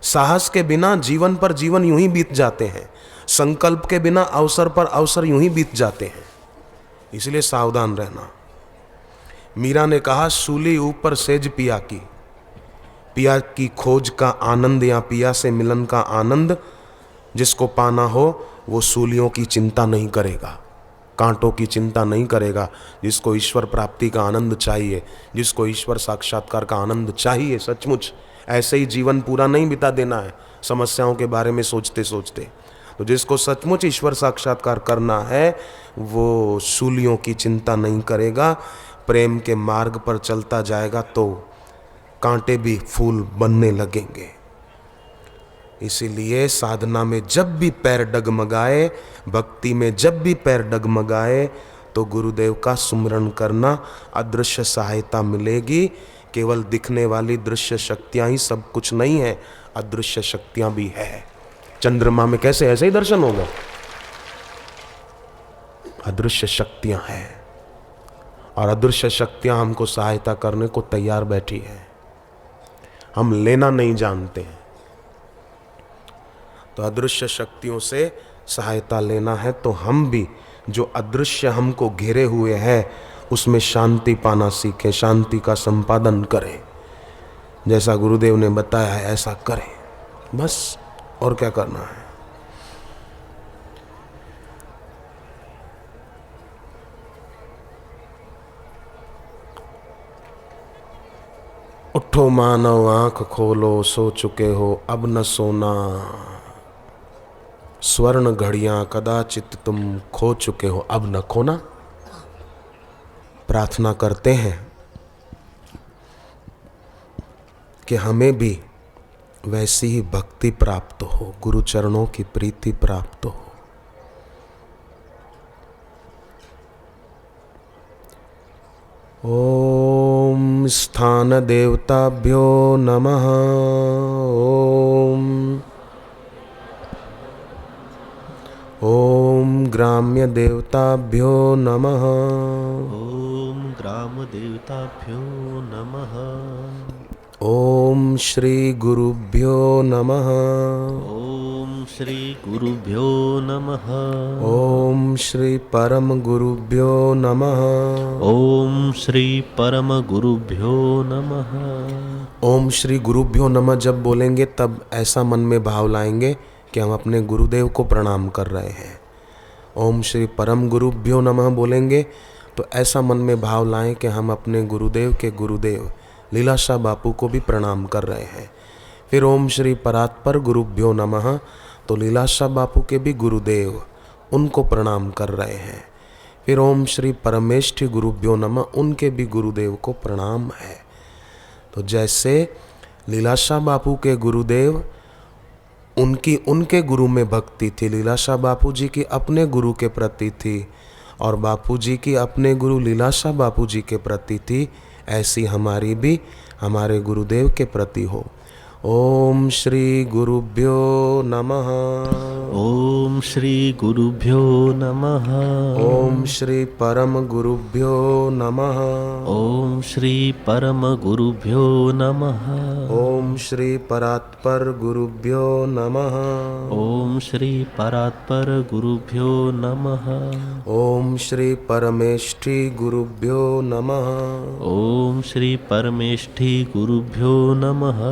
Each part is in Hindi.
साहस के बिना जीवन पर जीवन यूं ही बीत जाते हैं, संकल्प के बिना अवसर पर अवसर यूं ही बीत जाते हैं। इसलिए सावधान रहना। मीरा ने कहा, सूली ऊपर सेज पिया की, पिया की खोज का आनंद या पिया से मिलन का आनंद जिसको पाना हो वो सूलियों की चिंता नहीं करेगा, कांटों की चिंता नहीं करेगा। जिसको ईश्वर प्राप्ति का आनंद चाहिए, जिसको ईश्वर साक्षात्कार का आनंद चाहिए, सचमुच ऐसे ही जीवन पूरा नहीं बिता देना है समस्याओं के बारे में सोचते सोचते। तो जिसको सचमुच ईश्वर साक्षात्कार करना है वो सूलियों की चिंता नहीं करेगा, प्रेम के मार्ग पर चलता जाएगा तो कांटे भी फूल बनने लगेंगे। इसीलिए साधना में जब भी पैर डगमगाए, भक्ति में जब भी पैर डगमगाए तो गुरुदेव का सुमिरन करना, अदृश्य सहायता मिलेगी। केवल दिखने वाली दृश्य शक्तियां ही सब कुछ नहीं है, अदृश्य शक्तियां भी है। चंद्रमा में कैसे ऐसे ही दर्शन होगा, अदृश्य शक्तियां हैं और अदृश्य शक्तियां हमको सहायता करने को तैयार बैठी है। हम लेना नहीं जानते हैं, तो अदृश्य शक्तियों से सहायता लेना है तो हम भी जो अदृश्य हमको घेरे हुए हैं उसमें शांति पाना सीखें, शांति का संपादन करें। जैसा गुरुदेव ने बताया है ऐसा करें, बस और क्या करना है। उठो मानव आंख खोलो, सो चुके हो अब न सोना, स्वर्ण घड़ियां कदाचित तुम खो चुके हो अब न खोना। प्रार्थना करते हैं कि हमें भी वैसी ही भक्ति प्राप्त हो, गुरु चरणों की प्रीति प्राप्त हो। ओम स्थान देवताभ्यो नमः। ओम ग्राम्य देवताभ्यो नमः। ओम ग्राम देवताभ्यो नमः। ओम श्री गुरुभ्यो नमः। ओम श्री गुरुभ्यो नमः। ओम श्री परम गुरुभ्यो नमः। ओम श्री परम गुरुभ्यो नमः। ओम श्री गुरुभ्यो नमः जब बोलेंगे तब ऐसा मन में भाव लाएंगे कि हम अपने गुरुदेव को प्रणाम कर रहे हैं। ओम श्री परम गुरुभ्यो नमः बोलेंगे तो ऐसा मन में भाव लाएं कि हम अपने गुरुदेव के गुरुदेव लीलाशाह बापू को भी प्रणाम कर रहे हैं। फिर ओम श्री परात्पर गुरुभ्यो नमः तो लीलाशाह बापू के भी गुरुदेव, उनको प्रणाम कर रहे हैं। फिर ओम श्री परमेष्ठी गुरुभ्यो नमः, उनके भी गुरुदेव को प्रणाम है। तो जैसे लीलाशाह बापू के गुरुदेव, उनके गुरु में भक्ति थी, लीलाशाह बापू जी की अपने गुरु के प्रति थी और बापू जी की अपने गुरु लीलाशाह बापू जी के प्रति थी, ऐसी हमारी भी हमारे गुरुदेव के प्रति हो। ओम श्री गुरुभ्यो नमः। ओम श्री गुरुभ्यो नमः। ओम श्री परम गुरुभ्यो नमः। ओम श्री परम गुरुभ्यो नमः। ओम श्री परात्पर गुरुभ्यो नमः। ओम श्री परात्पर गुरुभ्यो नमः। ओम श्री परमेष्ठी गुरुभ्यो नमः। ओम श्री परमेष्ठी गुरुभ्यो नमः।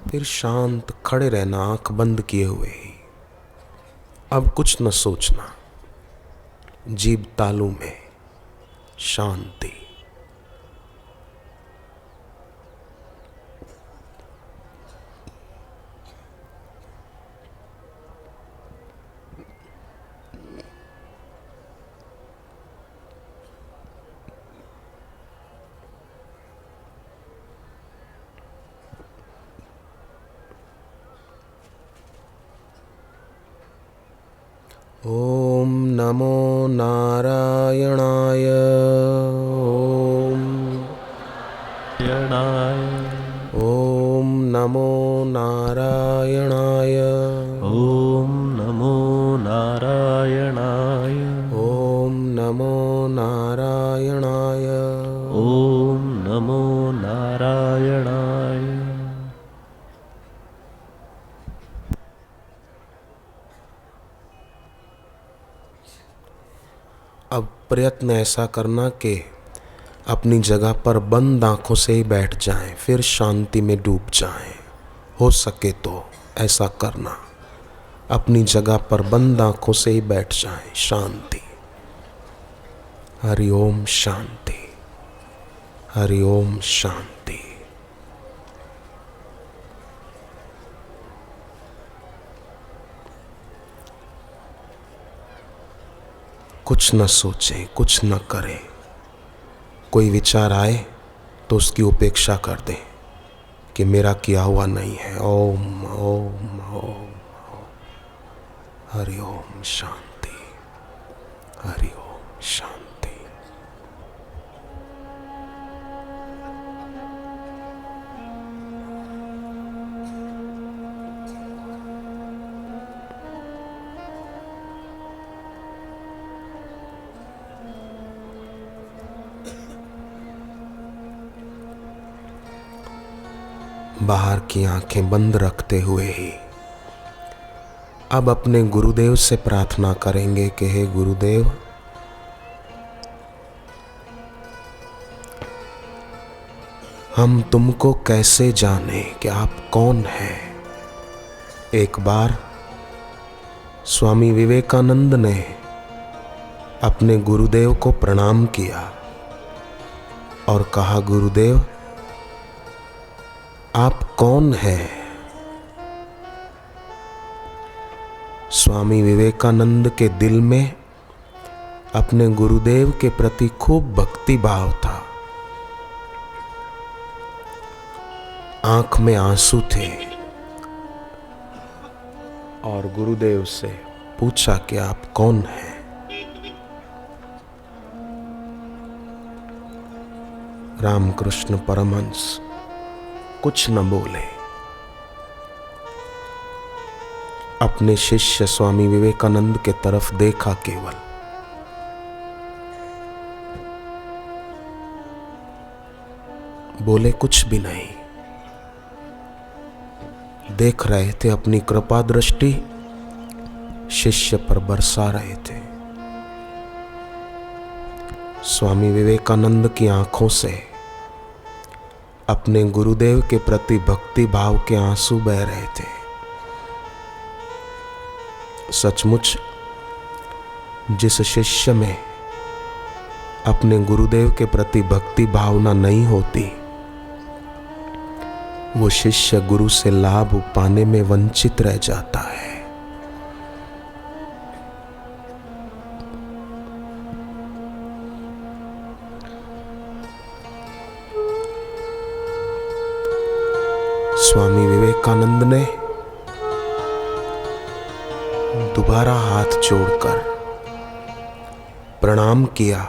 फिर शांत खड़े रहना, आंख बंद किए हुए ही। अब कुछ न सोचना, जीभ तालू में शांति। ओम नमो नारायणाय। ओम नमो नारायणाय। ओम नमो नारायणाय। ओम नमो नारायणाय। ओम नमो नारायणाय। अब प्रयत्न ऐसा करना कि अपनी जगह पर बंद आंखों से ही बैठ जाएं, फिर शांति में डूब जाएं। हो सके तो ऐसा करना, अपनी जगह पर बंद आंखों से ही बैठ जाएं। शांति। हरि ओम शांति, हरि ओम शांति। कुछ न सोचें, कुछ न करें। कोई विचार आए तो उसकी उपेक्षा कर दें कि मेरा किया हुआ नहीं है। ओम ओम ओम हरि ओम शांति, हरि ओम शांति। बाहर की आंखें बंद रखते हुए ही अब अपने गुरुदेव से प्रार्थना करेंगे कि हे गुरुदेव, हम तुमको कैसे जाने कि आप कौन हैं। एक बार स्वामी विवेकानंद ने अपने गुरुदेव को प्रणाम किया और कहा, गुरुदेव आप कौन हैं। स्वामी विवेकानंद के दिल में अपने गुरुदेव के प्रति खूब भक्ति भाव था। आंख में आंसू थे और गुरुदेव से पूछा कि आप कौन हैं। रामकृष्ण परमहंस कुछ न बोले। अपने शिष्य स्वामी विवेकानंद के तरफ देखा केवल। बोले कुछ भी नहीं। देख रहे थे, अपनी कृपा दृष्टि शिष्य पर बरसा रहे थे। स्वामी विवेकानंद की आंखों से अपने गुरुदेव के प्रति भक्ति भाव के आंसू बह रहे थे। सचमुच जिस शिष्य में अपने गुरुदेव के प्रति भक्ति भावना नहीं होती, वो शिष्य गुरु से लाभ पाने में वंचित रह जाता है। स्वामी विवेकानंद ने दोबारा हाथ जोड़कर प्रणाम किया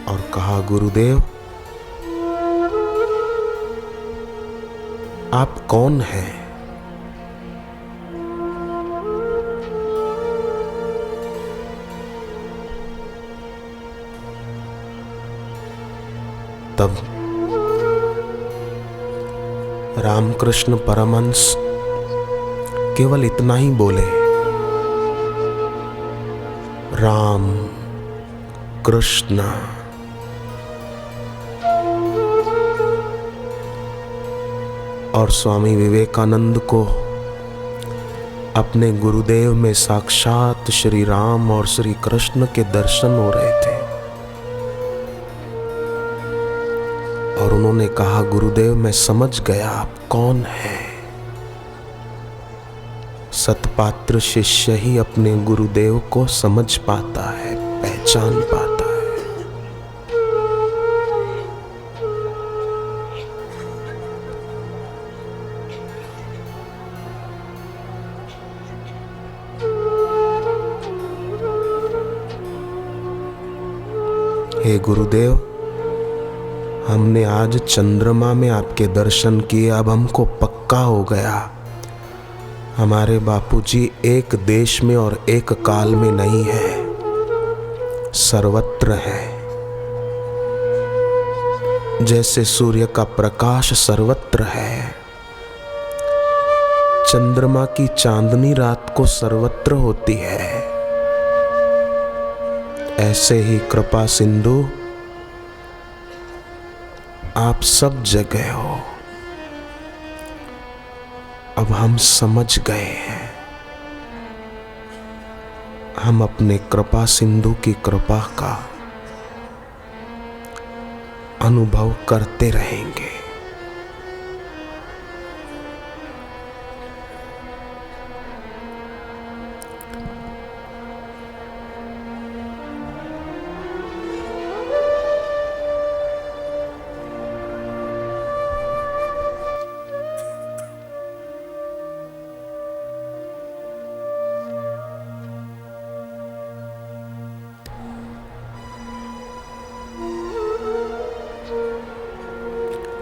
और कहा, गुरुदेव आप कौन हैं। तब रामकृष्ण परमहंस केवल इतना ही बोले, राम कृष्ण। और स्वामी विवेकानंद को अपने गुरुदेव में साक्षात श्री राम और श्री कृष्ण के दर्शन हो रहे थे। और उन्होंने कहा, गुरुदेव मैं समझ गया आप कौन हैं। सतपात्र शिष्य ही अपने गुरुदेव को समझ पाता है, पहचान पाता है। हे गुरुदेव, हमने आज चंद्रमा में आपके दर्शन किए। अब हमको पक्का हो गया, हमारे बापूजी एक देश में और एक काल में नहीं है, सर्वत्र है। जैसे सूर्य का प्रकाश सर्वत्र है, चंद्रमा की चांदनी रात को सर्वत्र होती है, ऐसे ही कृपा सिंधु आप सब जगह हो। अब हम समझ गए हैं, हम अपने कृपा सिंधु की कृपा का अनुभव करते रहेंगे।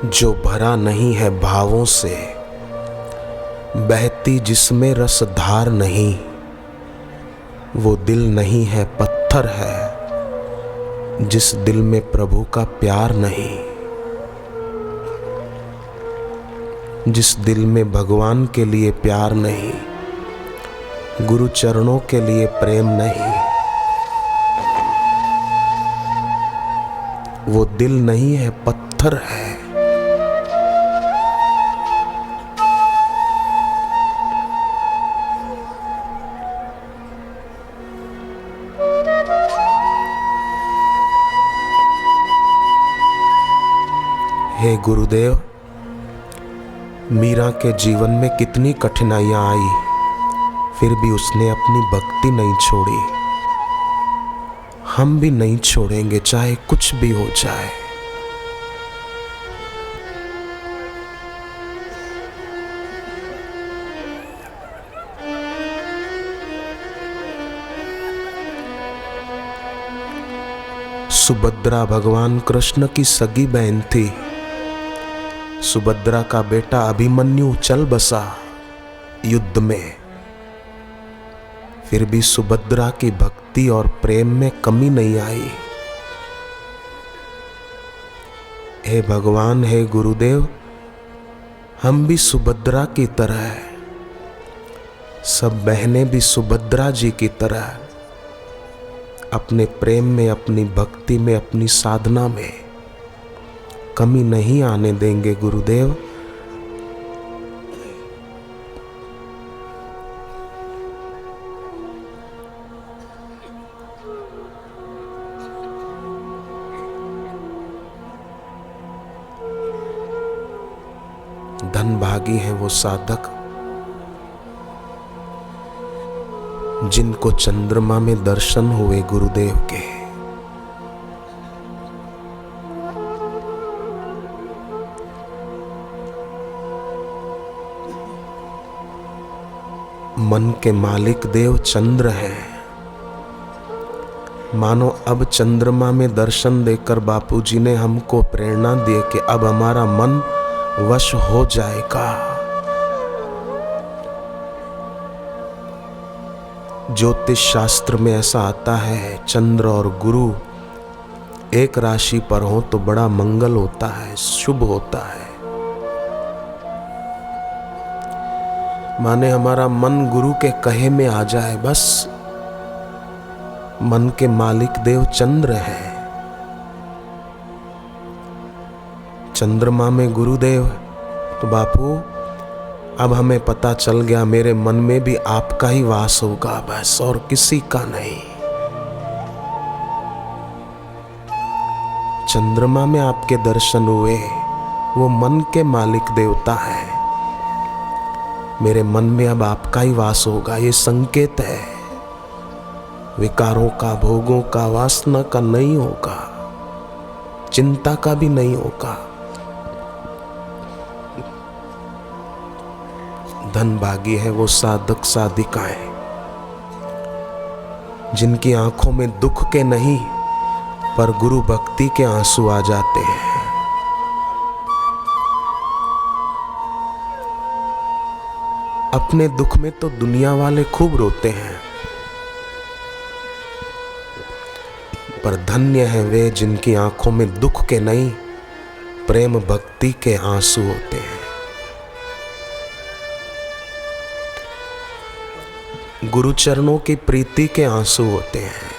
जो भरा नहीं है भावों से, बहती जिसमें रसधार नहीं, वो दिल नहीं है पत्थर है जिस दिल में प्रभु का प्यार नहीं। जिस दिल में भगवान के लिए प्यार नहीं, गुरु चरणों के लिए प्रेम नहीं, वो दिल नहीं है पत्थर है। हे गुरुदेव, मीरा के जीवन में कितनी कठिनाइयां आई, फिर भी उसने अपनी भक्ति नहीं छोड़ी। हम भी नहीं छोड़ेंगे, चाहे कुछ भी हो जाए। सुभद्रा भगवान कृष्ण की सगी बहन थी। सुभद्रा का बेटा अभिमन्यु चल बसा युद्ध में, फिर भी सुभद्रा की भक्ति और प्रेम में कमी नहीं आई। हे भगवान, हे गुरुदेव, हम भी सुभद्रा की तरह, सब बहनें भी सुभद्रा जी की तरह अपने प्रेम में, अपनी भक्ति में, अपनी साधना में कमी नहीं आने देंगे गुरुदेव। धनभागी हैं वो साधक जिनको चंद्रमा में दर्शन हुए गुरुदेव के। मन के मालिक देव चंद्र हैं। मानो अब चंद्रमा में दर्शन देकर बापूजी ने हमको प्रेरणा दी कि अब हमारा मन वश हो जाएगा। ज्योतिष शास्त्र में ऐसा आता है, चंद्र और गुरु एक राशि पर हो तो बड़ा मंगल होता है, शुभ होता है। माने हमारा मन गुरु के कहे में आ जाए, बस। मन के मालिक देव चंद्र है। चंद्रमा में गुरुदेव, तो बापू अब हमें पता चल गया, मेरे मन में भी आपका ही वास होगा, बस, और किसी का नहीं। चंद्रमा में आपके दर्शन हुए, वो मन के मालिक देवता है। मेरे मन में अब आपका ही वास होगा, ये संकेत है। विकारों का, भोगों का, वासना का नहीं होगा, चिंता का भी नहीं होगा। धनभागी है वो साधक साधिकाएं जिनकी आंखों में दुख के नहीं पर गुरु भक्ति के आंसू आ जाते हैं। अपने दुख में तो दुनिया वाले खूब रोते हैं, पर धन्य है वे जिनकी आंखों में दुख के नहीं प्रेम भक्ति के आंसू होते हैं। गुरु चरणों की प्रीति के आंसू होते हैं।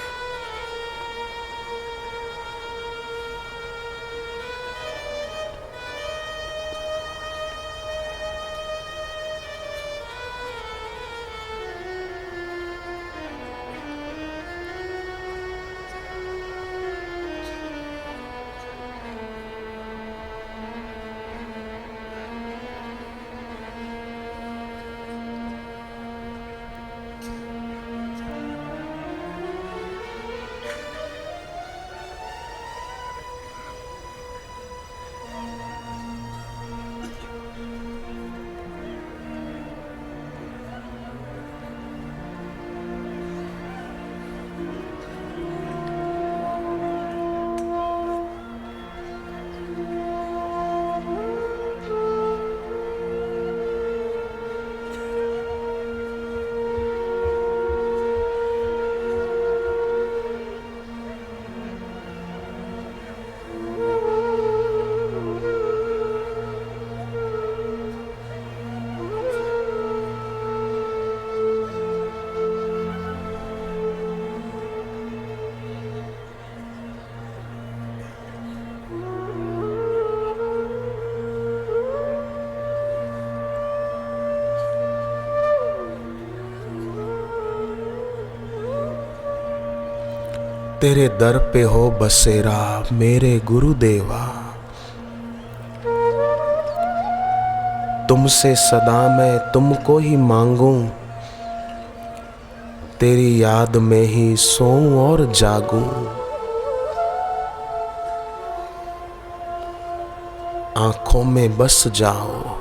तेरे दर पे हो बसेरा मेरे गुरुदेवा। तुमसे सदा मैं तुमको ही मांगूं, तेरी याद में ही सोऊं और जागूं। आंखों में बस जाओ।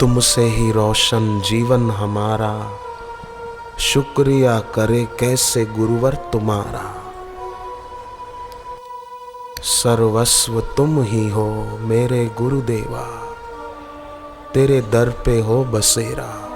तुमसे ही रोशन जीवन हमारा, शुक्रिया करे कैसे गुरुवर तुम्हारा। सर्वस्व तुम ही हो मेरे गुरुदेवा, तेरे दर पे हो बसेरा।